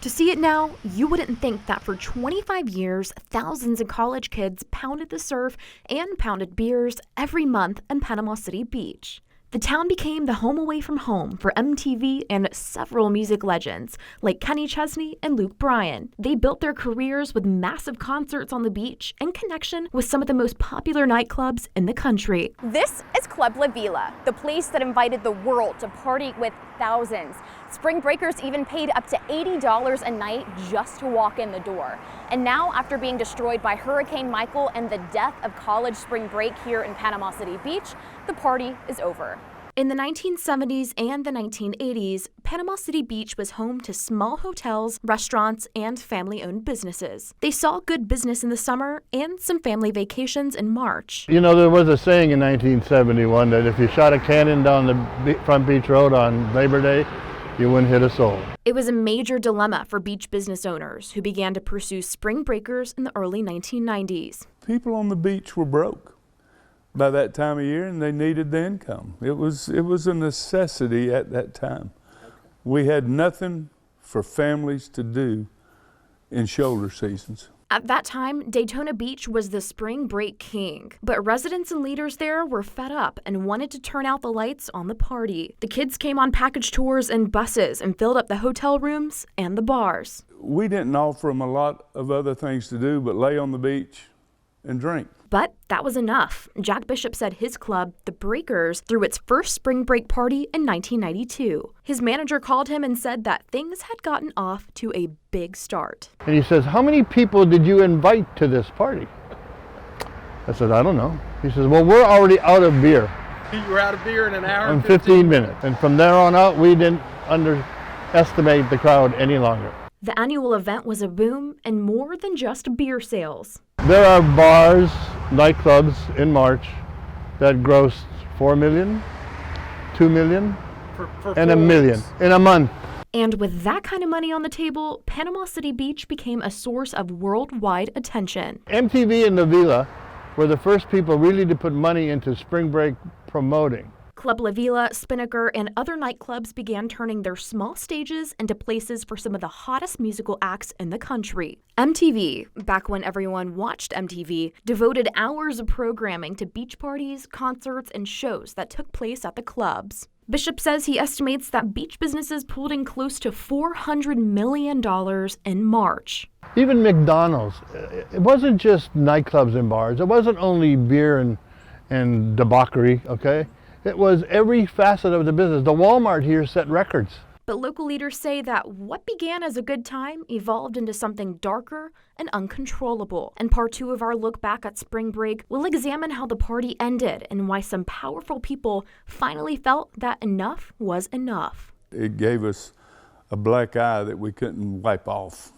To see it now, you wouldn't think that for 25 years, thousands of college kids pounded the surf and pounded beers every month in Panama City Beach. The town became the home away from home for MTV and several music legends like Chesney and Bryan. They built their careers with massive concerts on the beach in connection with some of the most popular nightclubs in the country. This is Club Lavila, the place that invited the world to party with thousands. Spring breakers even paid up to $80 a night just to walk in the door. And now, after being destroyed by Hurricane Michael and the death of college spring break here in Panama City Beach, the party is over. In the 1970s and the 1980s, Panama City Beach was home to small hotels, restaurants, and family-owned businesses. They saw good business in the summer and some family vacations in March. You know, there was a saying in 1971 that if you shot a cannon down the front beach road on Labor Day, you wouldn't hit a soul. It was a major dilemma for beach business owners who began to pursue spring breakers in the early 1990s. People on the beach were broke by that time of year, and they needed the income. It was a necessity at that time. We had nothing for families to do in shoulder seasons. At that time, Daytona Beach was the spring break king, but residents and leaders there were fed up and wanted to turn out the lights on the party. The kids came on package tours and buses and filled up the hotel rooms and the bars. We didn't offer them a lot of other things to do but lay on the beach and drink. But that was enough. Jack Bishop said his club, the Breakers, threw its first spring break party in 1992. His manager called him and said that things had gotten off to a big start. And he says, "How many people did you invite to this party?" I said, "I don't know." He says, "Well, we're already out of beer." You were out of beer in an hour and 15 minutes. And from there on out, we didn't underestimate the crowd any longer. The annual event was a boom and more than just beer sales. There are bars, nightclubs in March that grossed $4 million, $2 million, and $1 million in a month. And with that kind of money on the table, Panama City Beach became a source of worldwide attention. MTV and Lavila were the first people really to put money into spring break promoting. Club Lavila, Spinnaker, and other nightclubs began turning their small stages into places for some of the hottest musical acts in the country. MTV, back when everyone watched MTV, devoted hours of programming to beach parties, concerts, and shows that took place at the clubs. Bishop says he estimates that beach businesses pulled in close to $400 million in March. Even McDonald's, it wasn't just nightclubs and bars. It wasn't only beer and debauchery, okay? It was every facet of the business. The Walmart here set records. But local leaders say that what began as a good time evolved into something darker and uncontrollable. In part 2 of our look back at spring break, we'll examine how the party ended and why some powerful people finally felt that enough was enough. It gave us a black eye that we couldn't wipe off.